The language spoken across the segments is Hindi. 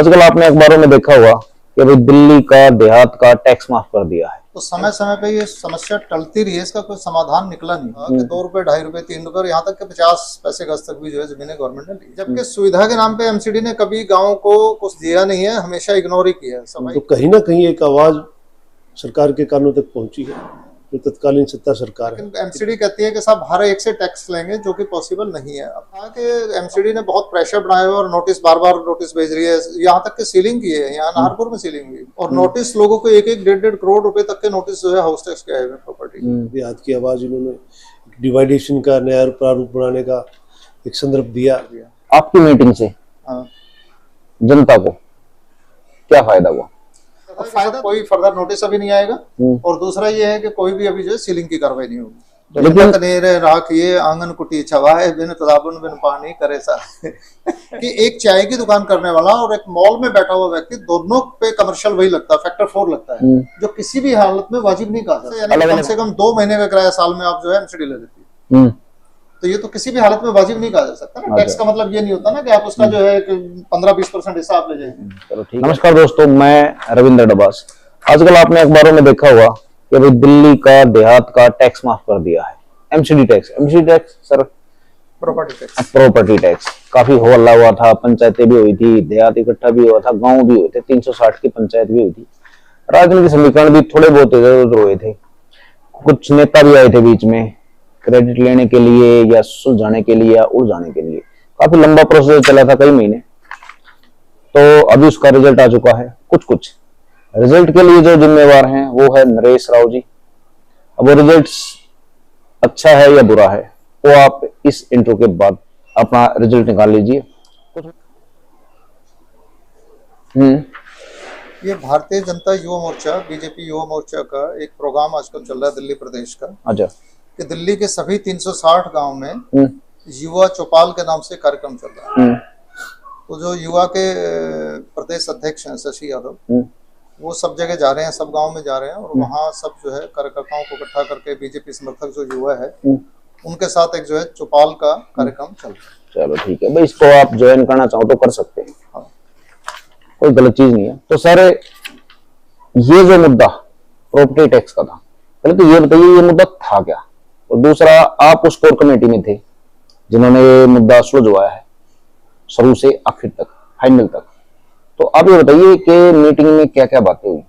आजकल आपने अखबारों में देखा होगा कि भाई दिल्ली का देहात का टैक्स माफ कर दिया है। तो समय समय पे ये समस्या टलती रही है, इसका कोई समाधान निकला नहीं कि 2 रुपए, 2.5 रुपए, 3 रुपए और यहाँ तक कि 50 पैसे गज तक भी जो है जमीनें गवर्नमेंट ने ली, जबकि सुविधा के नाम पे एमसीडी ने कभी गाँव को कुछ दिया नहीं है, हमेशा इग्नोर ही किया है। तो कहीं ना कहीं एक आवाज सरकार के कानों तक पहुंची है, जो तत्कालीन सत्ता सरकार है। एमसीडी कहती है कि साहब हर एक से टैक्स लेंगे, जो कि पॉसिबल नहीं है। अब कहा कि एमसीडी ने बहुत प्रेशर बनाया हुआ और नोटिस बार बार नोटिस भेज रही है, यहाँ तक कि सीलिंग की है, यहाँ नाहरपुर में सीलिंग हुई और नोटिस लोगों को 1-1, 1.5 करोड़ रुपए तक के नोटिस जो है हाउस टैक्स के आए हुए प्रॉपर्टी। देहात की आवाज इन्होंने डिवाइडेशन का नया प्रारूप बनाने का एक संदर्भ दिया। आपकी मीटिंग से जनता को क्या फायदा हुआ? फायदा कोई फर्दर नोटिस अभी नहीं आएगा और दूसरा ये है कि कोई भी अभी जो है सीलिंग की कार्रवाई नहीं होगी। लेकिन कनेरे राखिए आंगन कुटी छवाए बिन ताबुन बिन पानी करे सा कि एक चाय की दुकान करने वाला और एक मॉल में बैठा हुआ व्यक्ति, दोनों पे कमर्शियल वही लगता है, फैक्टर 4 लगता है, जो किसी भी हालत में वाजिब नहीं कहा जाता। यानी कम से कम 2 महीने का किराया साल में आप जो है एमसीडी ले लेती है, तो ये तो किसी भी हालत में वाजिब नहीं कहा जा सकता ना। टैक्स का मतलब ये नहीं होता ना कि आप उसका जो है 15-20% हिस्सा आप ले जाएंगे। चलो ठीक है। नमस्कार दोस्तों, मैं रविंद्र डबास। आजकल आपने अखबारों में देखा होगा कि भाई दिल्ली का देहात का टैक्स माफ कर दिया है। MCD tax sir, property tax काफी हो हल्ला हुआ था, पंचायतें भी हुई थी, देहात इकट्ठा भी हुआ था, गांव भी हुए थे, 360 की पंचायत भी हुई थी, राजनीतिक समीकरण भी थोड़े बहुत इधर उधर हुए थे, कुछ नेता भी आए थे बीच में क्रेडिट लेने के लिए या सुलझाने के लिए या उलझाने के लिए। काफी लंबा प्रोसेस चला था, कई महीने। तो अभी उसका रिजल्ट आ चुका है। कुछ रिजल्ट के लिए जो जिम्मेवार हैं वो है नरेश राव जी। अब वो रिजल्ट अच्छा है या बुरा है, वो आप इस इंट्रो के बाद अपना रिजल्ट निकाल लीजिए। ये भारतीय जनता युवा मोर्चा, बीजेपी युवा मोर्चा का एक प्रोग्राम आजकल चल रहा है दिल्ली प्रदेश का। अच्छा। कि दिल्ली के सभी 360 गांव में युवा चौपाल के नाम से कार्यक्रम चल रहा है। तो जो युवा के प्रदेश अध्यक्ष हैं शशि यादव, वो सब जगह जा रहे हैं, सब गांव में जा रहे हैं और वहाँ सब जो है कार्यकर्ताओं को इकट्ठा करके बीजेपी समर्थक जो युवा है उनके साथ एक जो है चौपाल का कार्यक्रम चल रहा है। चलो ठीक है भाई, इसको आप ज्वाइन करना चाहो तो कर सकते हैं। हाँ। कोई गलत चीज नहीं है। तो सर, ये जो मुद्दा प्रॉपर्टी टैक्स का था, पहले तो ये बताइए ये मुद्दा था क्या, और दूसरा आप उस कोर कमेटी में थे जिन्होंने ये मुद्दा सुलझवाया है शुरू से आखिर तक, फाइनल तक। तो आप ये बताइए कि मीटिंग में क्या क्या बातें हुई,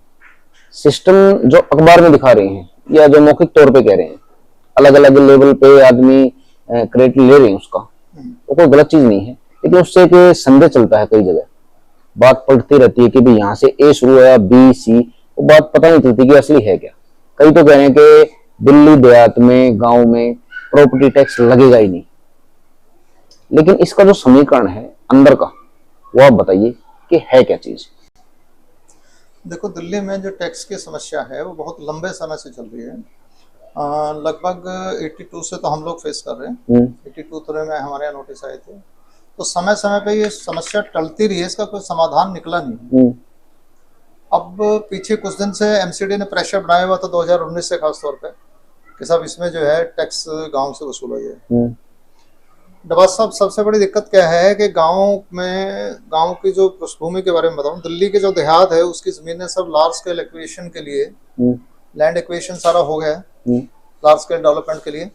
सिस्टम जो अखबार में दिखा रहे हैं या जो मौखिक तौर पे कह रहे हैं, अलग अलग लेवल पे आदमी क्रेडिट ले रहे हैं उसका, वो कोई गलत चीज नहीं है, लेकिन उससे एक संदेह चलता है, कई जगह बात पलटती रहती है कि भाई यहाँ से ए शुरू है बी सी, वो बात पता नहीं चलती कि असली है क्या। कई तो कह रहे हैं कि दिल्ली देहात में गांव में प्रॉपर्टी टैक्स लगेगा ही नहीं, लेकिन इसका जो समीकरण है अंदर का, वो आप बताइए कि है क्या चीज। देखो, दिल्ली में जो टैक्स की समस्या है वो बहुत लंबे समय से चल रही है। लगभग 82 से तो हम लोग फेस कर रहे हैं। 82 में हमारे यहाँ नोटिस आए थे, तो समय समय पे ये समस्या टलती रही है, इसका कोई समाधान निकला नहीं। अब पीछे कुछ दिन से एमसीडी ने प्रेशर बनाया हुआ था 2019 से खासतौर पे कि साहब इसमें जो है टैक्स गांव से वसूला जाए। डबास साहब, सबसे बड़ी दिक्कत क्या है कि गांव की जो पृष्ठभूमि के बारे में बताऊं, दिल्ली के जो देहात है उसकी जमीनें सब लार्ज स्केल एक्विजिशन के लिए, लैंड एक्विजिशन सारा हो गया है लार्ज स्केल डेवलपमेंट के लिए।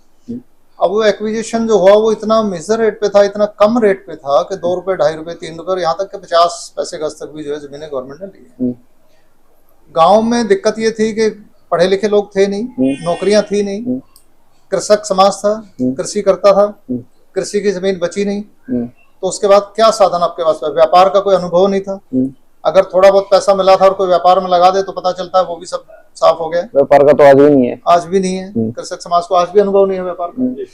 अब वो एक्विजिशन जो हुआ वो इतना मेजर रेट पे था, इतना कम रेट पे था कि 2 रुपए, 2.5 रुपए, 3 रुपए और यहाँ तक कि 50 पैसे गज तक भी जो है जमीनें गवर्नमेंट ने ली है। गांव में दिक्कत ये थी कि पढ़े लिखे लोग थे नहीं, नौकरियां थी नहीं, कृषक समाज था, कृषि करता था, कृषि की जमीन बची नहीं, तो उसके बाद क्या साधन आपके पास? व्यापार का कोई अनुभव नहीं था। अगर थोड़ा बहुत पैसा मिला था और कोई व्यापार में लगा दे तो पता चलता है वो भी सब साफ हो गया। व्यापार का तो आज भी नहीं है, आज भी नहीं है। कृषक समाज को आज भी अनुभव नहीं है व्यापार का।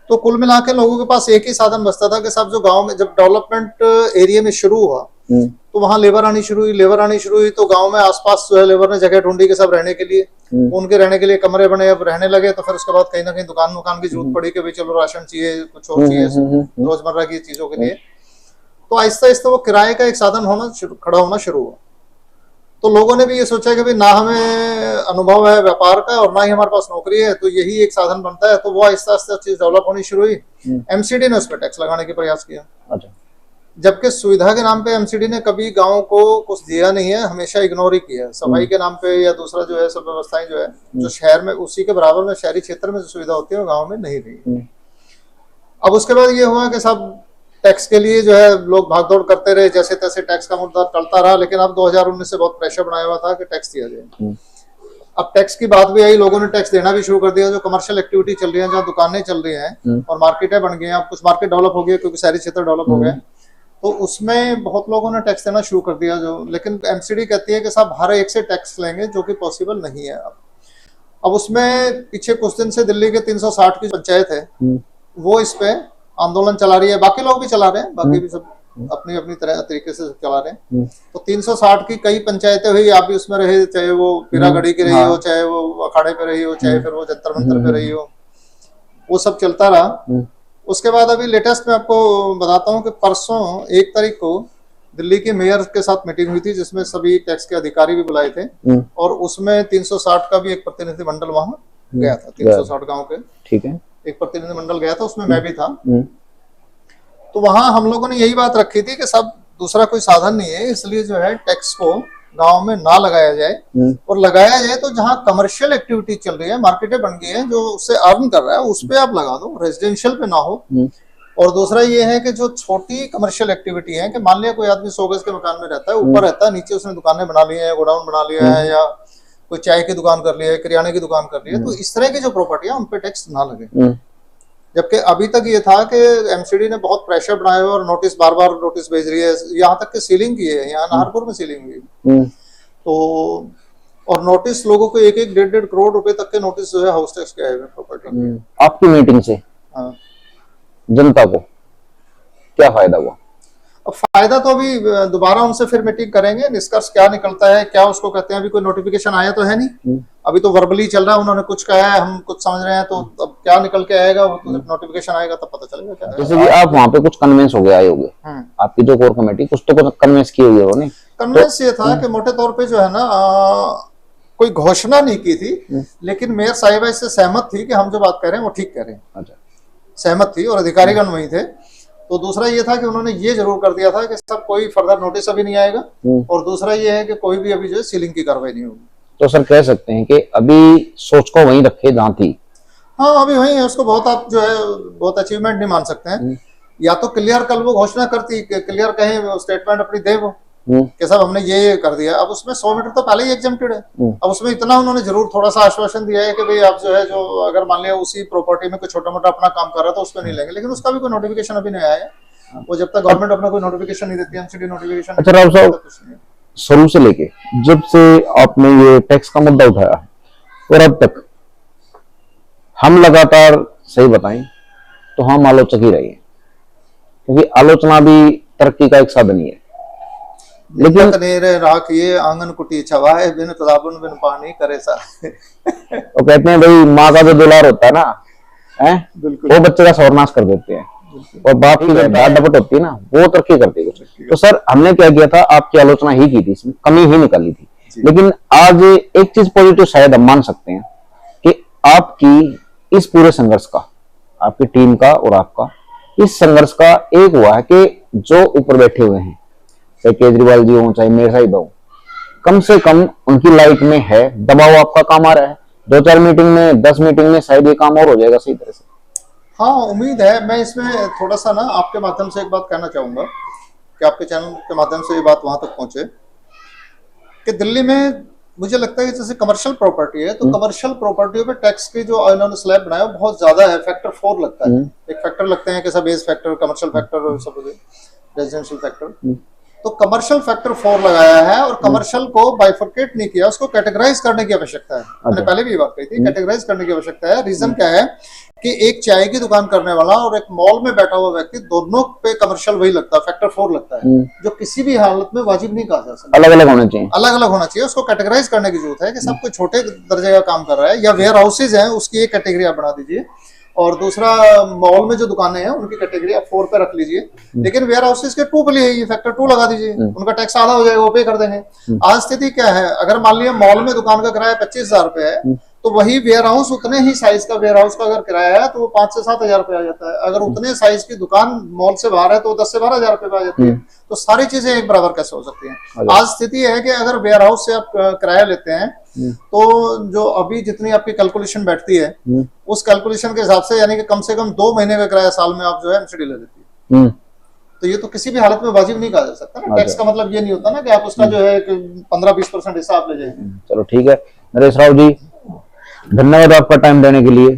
तो कुल मिला के लोगों के पास एक ही साधन बचता था कि सब जो गांव में जब डेवलपमेंट एरिया में शुरू हुआ तो वहां लेबर आनी शुरू हुई तो गांव में आसपास जो है लेबर ने जगह ढूंढी कि सब रहने के लिए, उनके रहने के लिए कमरे बने, अब रहने लगे। तो फिर उसके बाद कहीं ना कहीं दुकान की जरूरत पड़ी कि भाई चलो राशन चाहिए, कुछ और चाहिए रोजमर्रा की चीजों के लिए। तो आहिस्ता आहिस्ता वो किराए का एक साधन खड़ा होना शुरू हुआ। तो लोगों ने भी ये सोचा कि भाई ना हमें अनुभव है व्यापार का और ना ही हमारे पास नौकरी है, तो यही एक साधन बनता है। तो वो आहिस्ता आहिस्ता चीज डेवलप होनी शुरू हुई। एमसीडी ने उस पर टैक्स लगाने के प्रयास किया। अच्छा। जबकि सुविधा के नाम पे एमसीडी ने कभी गांव को कुछ दिया नहीं है, हमेशा इग्नोर ही किया है। सफाई के नाम पे या दूसरा जो है सब व्यवस्थाएं जो है जो शहर में उसी के बराबर में शहरी क्षेत्र में जो सुविधा होती है वो गांव में नहीं रही। अब उसके बाद ये हुआ कि सब टैक्स के लिए जो है लोग भागदौड़ करते रहे, जैसे तैसे टैक्स का मुद्दा चलता रहा। लेकिन अब 2019 से बहुत प्रेशर बनाया हुआ था कि टैक्स दिया जाए। अब टैक्स की बात भी आई, लोगों ने टैक्स देना भी शुरू कर दिया। जो कमर्शियल एक्टिविटी चल रही है, जहाँ दुकानें चल रही हैं और मार्केटें बन गई हैं, अब कुछ मार्केट डेवलप हो गई क्योंकि शहरी क्षेत्र डेवलप हो गए, तो उसमें बहुत लोगों ने टैक्स देना शुरू कर दिया। जो लेकिन एमसीडी कहती है कि साहब हर एक से टैक्स लेंगे, जो कि पॉसिबल नहीं है। अब उसमें पीछे कुछ दिन से दिल्ली के 360 की पंचायत है वो इस पे आंदोलन चला रही है, बाकी लोग भी चला रहे हैं, बाकी भी सब अपनी अपनी तरह तरीके से चला रहे हैं। तो 360 की कई पंचायतें हुई, आप भी उसमें रहे, चाहे वो पीरागढ़ी की रही हो, चाहे वो अखाड़े पे रही हो, चाहे फिर वो जंतर मंतर पे रही हो, वो सब चलता रहा। उसके बाद अभी लेटेस्ट में आपको बताता हूँ कि परसों 1 तारीख को दिल्ली के मेयर के साथ मीटिंग हुई थी, जिसमें सभी टैक्स के अधिकारी भी बुलाए थे और उसमें 360 का भी एक प्रतिनिधिमंडल वहां गया था। 360 गांव के, ठीक है, एक प्रतिनिधिमंडल गया था, उसमें मैं भी था। तो वहां हम लोगों ने यही बात रखी थी कि सब दूसरा कोई साधन नहीं है, इसलिए जो है टैक्स को गांव में ना लगाया जाए और लगाया जाए तो जहां कमर्शियल एक्टिविटी चल रही है, मार्केटें बन गई हैं, जो उससे अर्न कर रहा है उस पे आप लगा दो, रेजिडेंशियल पे ना हो। और दूसरा ये है कि जो छोटी कमर्शियल एक्टिविटी है, कि मान लिया कोई आदमी 100 गज के मकान में रहता है, ऊपर रहता है, नीचे उसने दुकानें बना ली है, गोडाउन बना लिया है, या कोई चाय की दुकान कर ली है, किराने की दुकान कर ली है, तो इस तरह की जो प्रॉपर्टी है उन पे टैक्स ना लगे। जबकि अभी तक ये था कि एमसीडी ने बहुत प्रेशर बनाया हुआ और नोटिस बार बार नोटिस भेज रही है, यहाँ तक कि सीलिंग की है, यहाँ नाहरपुर में सीलिंग हुई। तो और नोटिस लोगों को 1-1, 1.5 करोड़ रुपए तक के नोटिस जो है हाउस टैक्स के आए हुए प्रॉपर्टी। आपकी मीटिंग से जनता को क्या फायदा हुआ? अब फायदा तो अभी दोबारा उनसे फिर मीटिंग करेंगे, निष्कर्ष क्या निकलता है, क्या उसको कहते हैं। अभी कोई नोटिफिकेशन आया तो है नहीं, अभी तो वर्बली चल रहा है, उन्होंने कुछ कहा है, हम कुछ समझ रहे हैं, तो अब क्या निकल के आएगा वो तो नोटिफिकेशन आएगा तब पता चलेगा क्या। जैसे कि आप वहाँ पे कुछ कन्विंस हो गए आए होंगे, आपकी जो कोर कमेटी कुछ तो कन्विंस की हुई है। कन्विंस ये था कि मोटे तौर पे जो है ना कोई घोषणा नहीं की थी, लेकिन मेयर साहिबा इससे सहमत थी कि हम जो बात कह रहे हैं वो ठीक कह रहे हैं। अच्छा, सहमत थी और अधिकारीगण वही थे। तो दूसरा ये था कि उन्होंने ये जरूर कर दिया था कि सब कोई फर्दर नोटिस अभी नहीं आएगा, और दूसरा ये है कि कोई भी अभी जो है सीलिंग की कार्रवाई नहीं होगी। तो सर कह सकते हैं कि अभी सोच को वहीं रखे जहाँ थी। हाँ, अभी वही है, उसको बहुत आप जो है बहुत अचीवमेंट नहीं मान सकते हैं। या तो क्लियर कल वो घोषणा करती, क्लियर कहें स्टेटमेंट अपनी दे वो कि साहब हमने ये कर दिया। अब उसमें 100 मीटर तो पहले ही एग्जेम्प्टेड है। अब उसमें इतना उन्होंने जरूर थोड़ा सा आश्वासन दिया है कि भाई आप जो है जो अगर मान लिया उसी प्रॉपर्टी में कोई छोटा मोटा अपना काम कर रहा था उसमें नहीं लेंगे, लेकिन उसका भी कोई नोटिफिकेशन अभी नहीं आया है। वो जब तक गवर्नमेंट अपना कोई नोटिफिकेशन नहीं देती, एमसीडी नोटिफिकेशन। अच्छा राव साहब, शुरू से लेके जब से आपने ये टैक्स का मुद्दा उठाया और अब तक हम लगातार, सही बताएं तो हम आलोचक ही रहे हैं, क्योंकि आलोचना भी तरक्की का एक साधन ही है। लेकिन राखिए आंगन कुटी छवाए, बिन ताबुन बिन पानी करे सा। वो कहते हैं भाई माँ का जो दुलार होता है ना, वो बच्चे का सर्वनाश कर देते हैं, और बाप की डांट डपट होती है ना, वो तरक्की करती है। तो सर हमने क्या किया था, आपकी आलोचना ही की थी, इसमें कमी ही निकाली थी। लेकिन आज एक चीज पॉजिटिव शायद हम मान सकते हैं कि आपकी इस पूरे संघर्ष का, आपकी टीम का और आपका इस संघर्ष का एक हुआ है कि जो ऊपर बैठे हुए हैं, चाहे केजरीवाल जी हो चाहे मेयर साहिब हो, कम से कम उनकी लाइट में है, दबाव आपका काम आ रहा है। 2-4 मीटिंग में 10 मीटिंग में शायद ये काम और हो जाएगा सही तरह से। हाँ, उम्मीद है। मैं इसमें थोड़ा सा ना आपके माध्यम से एक बात कहना चाहूंगा कि आपके चैनल के माध्यम से ये बात वहां तक पहुंचे कि दिल्ली में मुझे लगता है कि जैसे कमर्शियल प्रॉपर्टी है, तो कमर्शियल प्रॉपर्टियों पे टैक्स की जो इन्होंने स्लैब बनाया बहुत ज्यादा है, फैक्टर 4 लगता है। एक फैक्टर लगते हैं कि सब बेस फैक्टर, कमर्शियल फैक्टर और सब रेजिडेंशियल फैक्टर। तो कमर्शियल फैक्टर 4 लगाया है और कमर्शियल को बाइफरकेट नहीं किया, उसको कैटेगराइज करने की आवश्यकता है। मैंने पहले भी ये बात कही थी, कैटेगराइज करने की आवश्यकता है। रीजन क्या है कि एक चाय की दुकान करने वाला और एक मॉल में बैठा हुआ व्यक्ति, दोनों पे कमर्शियल वही लगता है, फैक्टर 4 लगता है, जो किसी भी हालत में वाजिब नहीं कहा जा सकता। अलग अलग होना चाहिए, अलग अलग होना चाहिए। उसको कैटेगराइज करने की जरूरत है कि सब कोई छोटे दर्जे का काम कर रहा है, या वेयर हाउसेज है उसकी एक कैटेगरी आप बना दीजिए, और दूसरा मॉल में जो दुकानें हैं उनकी कैटेगरी आप 4 पे रख लीजिए। लेकिन वेयर हाउसेज के 2 पे लिए ये फैक्टर 2 लगा दीजिए, उनका टैक्स आधा हो जाएगा, वो पे कर देंगे। आज स्थिति क्या है, अगर मान लिया मॉल में दुकान का किराया 25,000 रुपए है, तो वही वेयर हाउस उतने ही साइज का वेयर हाउस का अगर किराया है तो वो 5 से 7 हजार रुपये आ जाता है। अगर उतने साइज की दुकान मॉल से बाहर है तो 10 से 12 हजार रुपये पे आ जाती है। तो सारी चीजें एक बराबर कैसे हो सकती हैं? आज स्थिति है कि अगर वेयर हाउस से आप किराया लेते हैं तो जो अभी जितनी आपकी कैलकुलेशन बैठती है उस कैलकुलेशन के हिसाब से यानी कि कम से कम 2 महीने का किराया साल में आप जो है एमसीडी ले लेती है। तो ये तो किसी भी हालत में वाजिब नहीं कहा जा सकता ना। टैक्स का मतलब ये नहीं होता ना कि आप उसका जो है 15-20% हिस्सा आप ले जाएंगे। चलो ठीक है नरेश राव जी, धन्यवाद आपका टाइम देने के लिए।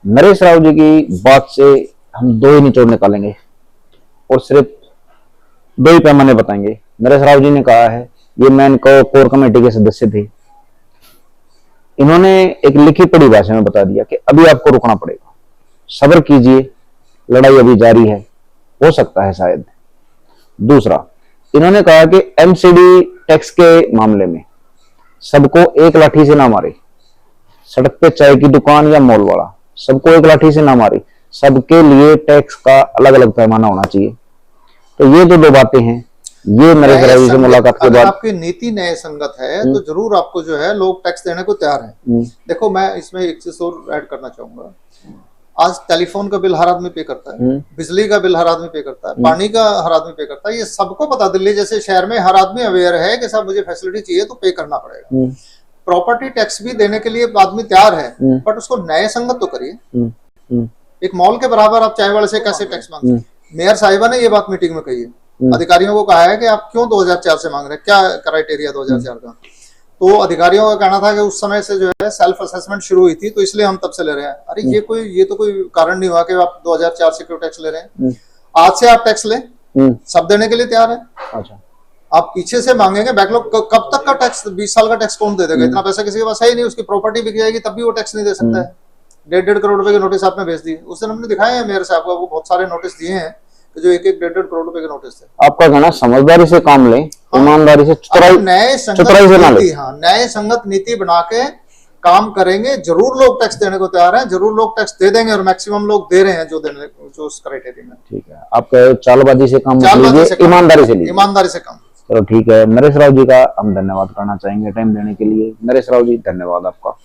नरेश राव जी की बात से हम 2 ही निचोड़ निकालेंगे और सिर्फ 2 ही पैमाने बताएंगे। नरेश राव जी ने कहा है, ये मैन कोर कमेटी के सदस्य थे, इन्होंने एक लिखी पढ़ी भाषा में बता दिया कि अभी आपको रुकना पड़ेगा, सब्र कीजिए, लड़ाई अभी जारी है, हो सकता है शायद। दूसरा, इन्होंने कहा कि एमसीडी टैक्स के मामले में सबको एक लाठी से ना मारे, सड़क पे चाय की दुकान या मॉल वाला सबको एक लाठी से ना मारे, सबके लिए टैक्स का अलग अलग पैमाना होना चाहिए। तो ये जो 2 बातें हैं, ये नरेश राव जी से मुलाकात के बाद आपकी नीति न्याय संगत है तो जरूर आपको जो है लोग टैक्स देने को तैयार हैं। देखो मैं इसमें एक चीज और ऐड करना चाहूंगा। आज टेलीफोन का बिल हर आदमी पे करता है, बिजली का बिल हर आदमी पे करता है, पानी का हर आदमी पे करता है। ये सबको पता, दिल्ली जैसे शहर में हर आदमी अवेयर है कि साहब मुझे फैसिलिटी चाहिए तो पे करना पड़ेगा। प्रॉपर्टी टैक्स भी देने के लिए आदमी तैयार है, बट उसको न्याय संगत तो करिए। एक मॉल के बराबर आप चाय वाले से कैसे टैक्स मांगते हैं? मेयर साहिबा ने ये बात मीटिंग में कही है, अधिकारियों को कहा है कि आप क्यों 2004 से मांग रहे हैं, क्या क्राइटेरिया 2004 का? तो अधिकारियों का कहना था कि उस समय से जो है सेल्फ असेसमेंट शुरू हुई थी तो इसलिए हम तब से ले रहे हैं। अरे ये तो कोई कारण नहीं हुआ कि आप 2004 से क्यों टैक्स ले रहे हैं। आज से आप टैक्स ले, सब देने के लिए तैयार है। अच्छा, आप पीछे से मांगेंगे बैकलॉग, कब तक का टैक्स? 20 साल का टैक्स कौन दे देगा? इतना पैसा किसी के पास है ही नहीं। उसकी प्रॉपर्टी बिक जाएगी तब भी वो टैक्स नहीं दे सकता है। 1.5 करोड़ रुपए के नोटिस आपने भेज दिए। उस दिन हमने दिखाए हैं मेयर साहब को, वो बहुत सारे नोटिस दिए हैं जो 1-1, 1.5 करोड़ रुपए के नोटिस थे। आपका कहना समझदारी से काम लें, ईमानदारी से, चतुराई से ना लें। हाँ, न्याय संगत नीति बना के काम करेंगे, जरूर लोग टैक्स देने को तैयार हैं, जरूर लोग टैक्स दे देंगे और मैक्सिमम लोग दे रहे हैं जो देने, जो उस क्राइटेरिया में। ठीक है, आप चालबाजी से काम लीजिए, ईमानदारी से लीजिए, ईमानदारी से काम। चलो ठीक है, नरेश राव जी का हम धन्यवाद करना चाहेंगे टाइम देने के लिए। नरेश राव जी धन्यवाद आपका।